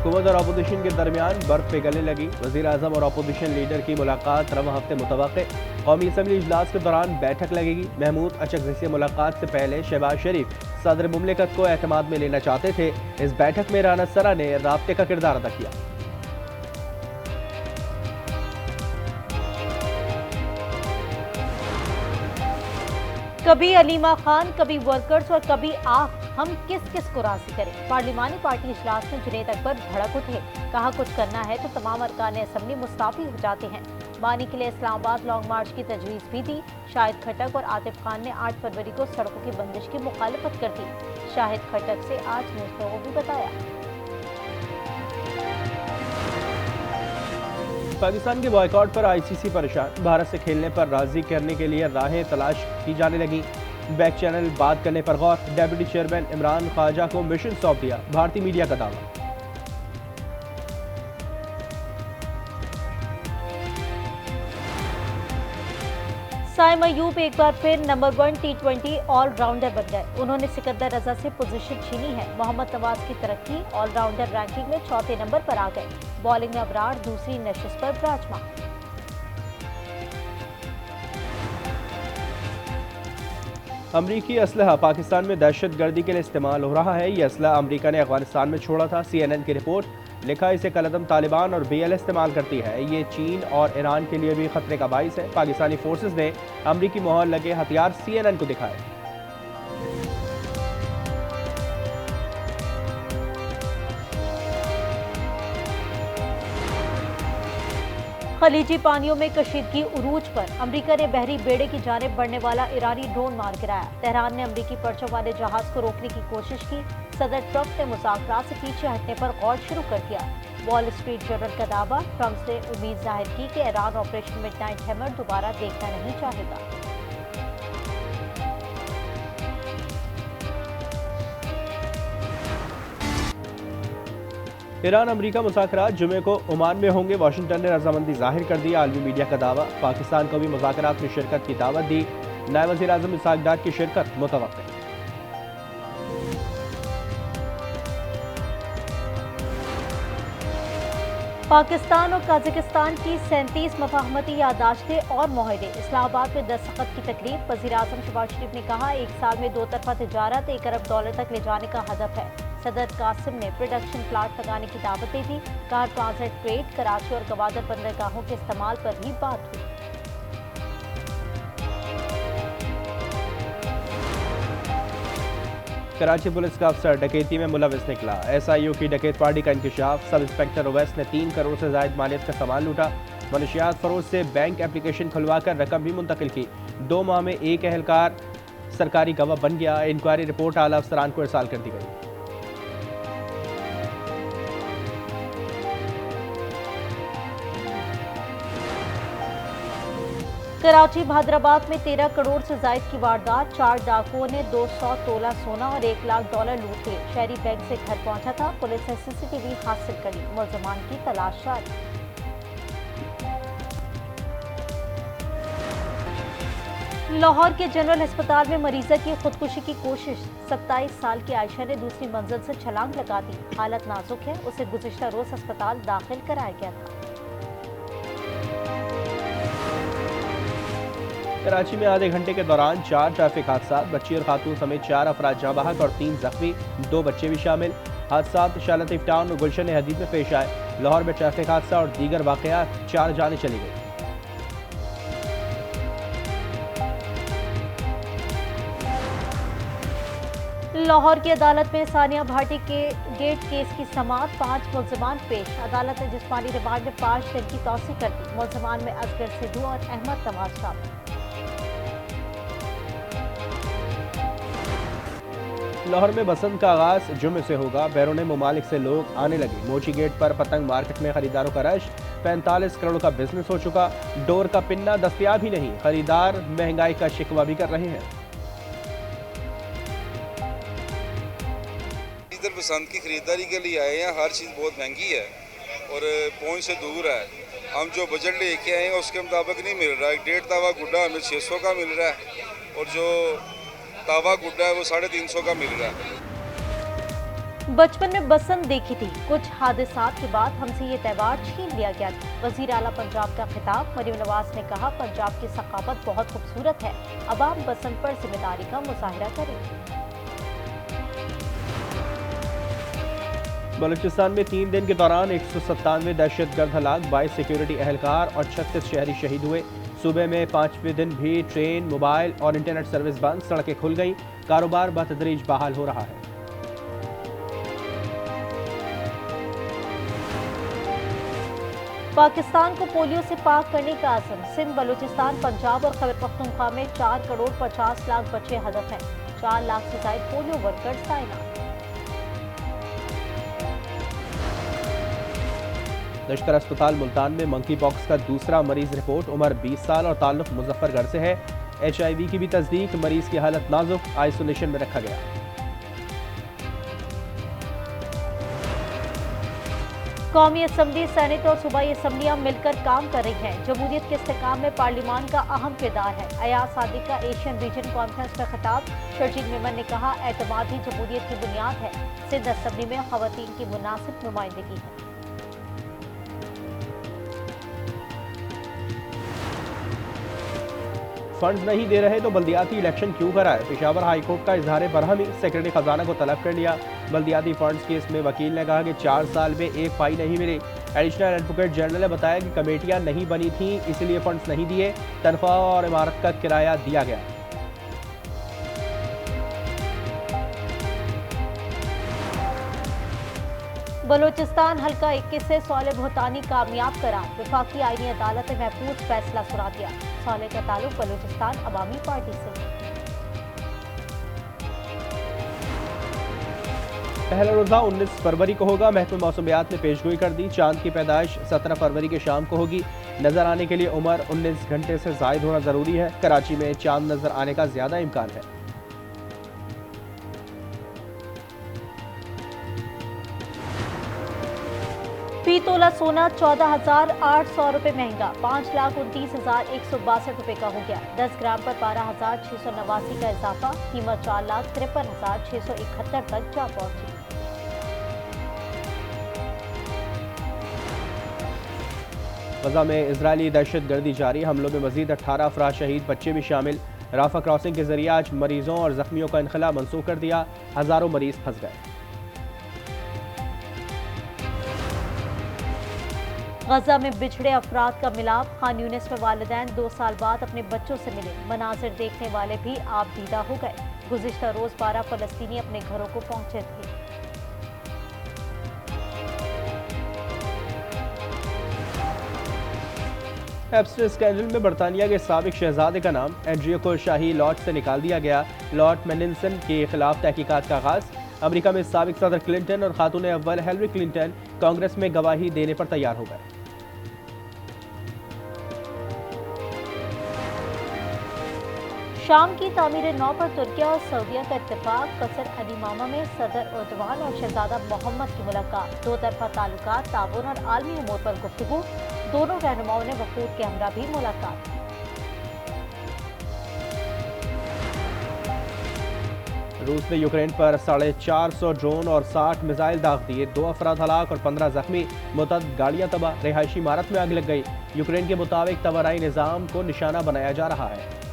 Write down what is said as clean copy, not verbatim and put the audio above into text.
हुकूमत और अपोजिशन के दरमियान बर्फ पिघलने लगी। वज़ीर-ए-आज़म और अपोजिशन लीडर की मुलाकात रवां हफ्ते मुतवक्के। कौमी असम्बली इजलास के दौरान बैठक लगेगी। महमूद अचकज़ई से मुलाकात से पहले शहबाज शरीफ सदर मुमलिकत को एतमाद में लेना चाहते थे। इस बैठक में राना सरा ने राब्ते का किरदार अदा किया। कभी अलीमा खान, कभी वर्कर्स और कभी आप, हम किस किस को राजी करें। पार्लिमानी पार्टी इजलास में जुनेद अकबर भड़क उठे। कहा कुछ करना है तो तमाम अरकान असम्बली मुस्ताफी हो जाते हैं। बानी के लिए इस्लामाबाद लॉन्ग मार्च की तजवीज़ भी दी। शाहिद खट्टक और आतिफ खान ने 8 फरवरी को सड़कों की बंदिश की मुखालफत कर दी। शाहिद खट्टक से आज न्यूज़ में वो भी बताया। पाकिस्तान के बॉयकॉट पर ICC परेशान। भारत से खेलने पर राजी करने के लिए राहें तलाश की जाने लगी। बैक चैनल बात करने पर गौर। डेप्यूटी चेयरमैन इमरान ख्वाजा को मिशन सौंप दिया। भारतीय मीडिया का दावा। साइम अयूब एक बार फिर नंबर 1 T20 ऑलराउंडर बन गए। उन्होंने सिकंदर रजा से पोजीशन छीनी है। मोहम्मद नवाज की तरक्की ऑलराउंडर रैंकिंग में चौथे नंबर पर आ गए। बॉलिंग में अबरार दूसरी नशिस्त पर विराजमान। अमरीकी असलहा पाकिस्तान में दहशत गर्दी के लिए इस्तेमाल हो रहा है। यह असलहा अमरीका ने अफगानिस्तान में छोड़ा था। CNN की रिपोर्ट। लिखा इसे कलअदम तालिबान और BL इस्तेमाल करती है। ये चीन और ईरान के लिए भी खतरे का बाइस है। पाकिस्तानी फोर्सेस ने अमरीकी मोहर लगे हथियार CNN को दिखाए। खलीजी पानियों में कशीदगी उरूज पर। अमरीका ने बहरी बेड़े की जानिब बढ़ने वाला ईरानी ड्रोन मार गिराया। तेहरान ने अमरीकी परचम वाले जहाज को रोकने की कोशिश की। सदर ट्रंप ने मुज़ाकरात से पीछे हटने पर गौर शुरू कर दिया। वॉल स्ट्रीट जर्नल का दावा। ट्रंप ने उम्मीद जाहिर की कि ईरान ऑपरेशन मिडनाइट हैमर दोबारा देखना नहीं चाहेगा। ईरान अमरीका मुज़ाकरात जुमे को ओमान में होंगे। वाशिंगटन ने रजामंदी जाहिर कर दी। आलमी मीडिया का दावा। पाकिस्तान को भी मुज़ाकरात में शिरकत की दावत दी। नायब वज़ीर आज़म इसहाक डार की शिरकत मुतवक्किल। पाकिस्तान और कजाकिस्तान की 37 मफाहमती यादाश्तें और मुआहदे। इस्लामाबाद में दस्तखत की तकरीब। वज़ीर आज़म शहबाज शरीफ ने कहा 1 साल में 2 तरफा तिजारत $1 अरब तक ले जाने का हदफ है। सदर कासिम ने प्रोडक्शन प्लांट लगाने की दावत दी थी। कार ट्रांजिट ट्रेड, कराची और गवादर बंदरगाहों के इस्तेमाल पर भी बात हुई। कराची पुलिस का अफसर डकैती में मुलविस निकला। SIU की डकैत पार्टी का इंकशाफ। सब इंस्पेक्टर ओवैस ने 3 करोड़ से ज़ायद मालियत का सामान लूटा। मनशियात फरोज से बैंक एप्लीकेशन खुलवाकर रकम भी मुंतकिल की। 2 माह में एक एहलकार सरकारी गवाह बन गया। इंक्वायरी रिपोर्ट आला अफसरान को इरसाल कर दी गई। कराची भादराबाद में 13 करोड़ से जायद की वारदात। 4 डाकुओं ने 200 तोला सोना और $1 लाख लूट लिए। शहरी बैंक से घर पहुंचा था। पुलिस ने CCTV हासिल करी। मुल्ज़िमान की तलाश जारी। लाहौर के जनरल अस्पताल में मरीजा की खुदकुशी की कोशिश। 27 साल की आयशा ने दूसरी मंजिल से छलांग लगा दी। हालत नाजुक है। उसे गुज़िश्ता रोज अस्पताल दाखिल कराया गया था। कराची में आधे घंटे के दौरान 4 ट्रैफिक हादसा। बच्ची और खातून समेत 4 अफराद जाँ बहक और 3 जख्मी। 2 बच्चे भी शामिल। हादसा शालतीफ टाउन और गुलशन हदीद में पेश आए। लाहौर में ट्रैफिक हादसा और दीगर वाक़यात, 4 जानें चली गई। लाहौर की अदालत में सानिया भाटी के गेट केस की समाअत। 5 मुल्ज़िमान पेश। अदालत ने जिस्मानी रिमांड में 5 दिन की तौसीह कर दी। मुल्ज़िमान में असगर सिद्धू और अहमद नवाज शामिल। लाहौर में बसंत का आगाज जुमे से होगा। बैरून मुमालिक से लोग आने लगे। मोची गेट पर पतंग मार्केट में खरीदारों का रश। 45 करोड़ का बिजनेस हो चुका। डोर का पिन्ना दस्तयाब ही नहीं। खरीदार महंगाई का शिकवा भी कर रहे हैं। इधर बसंत की खरीदारी के लिए आए हैं। हर चीज़ बहुत महंगी है और पहुंच से दूर है। हम जो बजट लेके आए हैं उसके मुताबिक नहीं मिल रहा है। 1.5 तावा गुड्डा हमें 600 का मिल रहा है और जो तावा गुड्डा है वो 350 का मिल रहा है। बचपन में बसंत देखी थी, कुछ हादसात के बाद हमसे ये त्यौहार छीन लिया गया था। वजीर आला पंजाब का खिताब। मरीम नवाज ने कहा, पंजाब की सकाफत बहुत खूबसूरत है, अब आप बसंत पर जिम्मेदारी का मुजाहिरा करें। बलूचिस्तान में 3 दिन के दौरान 197 दहशतगर्द हलाक, 22 सिक्योरिटी एहलकार और 36 शहरी शहीद हुए। सूबे में 5वें दिन भी ट्रेन, मोबाइल और इंटरनेट सर्विस बंद, सड़कें खुल गईं, कारोबार बतदरीज बहाल हो रहा है। पाकिस्तान को पोलियो से पाक करने का आज़म। सिंध, बलूचिस्तान, पंजाब और खैबर पख्तूनख्वा में 4 करोड़ 50 लाख बच्चे हदफ हैं। 4 लाख से ज्यादा पोलियो वर्कर्स तैनात। लश्कर अस्पताल मुल्तान में मंकी पॉक्स का दूसरा मरीज रिपोर्ट। उम्र 20 साल और ताल्लुक मुजफ्फरगढ़ से है। HIV की भी तस्दीक। मरीज की हालत नाजुक, आइसोलेशन में रखा गया। कौमी असम्बली, सेनेट और सूबाई असम्बलियां मिलकर काम कर रही हैं। जमहूरियत के इस्तेहकाम में पार्लिमान का अहम किरदार है। अयाज सादिक का एशियन रीजन कॉन्फ्रेंस में खिताब। शर्जील मेमन ने कहा, एतमाद ही जमहूरियत की बुनियाद है। सिंध असम्बली में खवातीन की मुनासिब नुमाइंदगी है। फंड्स नहीं दे रहे तो बल्दियाती इलेक्शन क्यों कराए? पेशावर हाईकोर्ट का इजहार बरहमी। सेक्रेटरी खजाना को तलब कर लिया। बल्दियाती फंड्स केस में वकील ने कहा कि 4 साल में एक पाई नहीं मिली। एडिशनल एडवोकेट जनरल ने बताया कि कमेटियां नहीं बनी थीं, इसलिए फंड्स नहीं दिए। तनख्वाह और इमारत का किराया दिया गया। बलूचिस्तान हल्का 21 से सौले भूतानी कामयाब करार। वफाकी आईनी अदालत ने महफूज फैसला सुना दिया। सौले का ताल्लुक बलूचिस्तान अवामी पार्टी से। पहला रोजा 19 फरवरी को होगा। महकमे मौसमियात ने पेशगोई कर दी। चांद की पैदाइश 17 फरवरी के शाम को होगी। नजर आने के लिए उम्र 19 घंटे से जायद होना जरूरी है। कराची में चांद नजर आने का ज्यादा इम्कान है। फी तोला सोना 14,800 रुपए महंगा, 5,29,162 रुपए का हो गया। 10 ग्राम पर 12,689 का इजाफा। कीमत 4,53,671 तक जा पहुंची। गजा में इजरायली दहशतगर्दी जारी। हमलों में मजीद 18 अफराद शहीद, बच्चे भी शामिल। राफा क्रॉसिंग के जरिए आज मरीजों और जख्मियों का इनखला मनसूख कर दिया। हजारों मरीज फंस गए। गजा में बिछड़े अफराद का मिलाप। खान यूनिस में वालिदैन 2 साल बाद अपने बच्चों से मिले। मनाजिर देखने वाले भी आप दीदा हो गए। गुज़िश्ता रोज 12 फलस्तीनी अपने घरों को पहुंचे थे। एप्स्टर स्कैंडल में बरतानिया के साबिक शहजादे का नाम। एंड्रियो को शाही लॉट से निकाल दिया गया। लॉर्ड मेनिसन के खिलाफ तहकीकात का आगाज। अमेरिका में साबिक सदर क्लिंटन और खातून अव्वल हिलरी क्लिंटन कांग्रेस में गवाही देने पर तैयार हो गए। शाम की तामीर नौ पर तुर्किया और सऊदीया का इत्तेफाक। कसर अलीमामा में सदर उर्दवान और शहजादा मोहम्मद की मुलाकात। 2 तरफा ताल्लुकात, ताउन और आलमी उमूर पर गुफ्तगू। दोनों रहनुमाओं ने वफूद के हमरा भी मुलाकात। रूस ने यूक्रेन पर 450 ड्रोन और 60 मिसाइल दाग दिए। 2 अफराद हलाक और 15 जख्मी। मुतअद्दिद गाड़ियां तबाह। रिहायशी इमारत में आग लग गई। यूक्रेन के मुताबिक तवाराई निजाम को निशाना बनाया जा रहा है।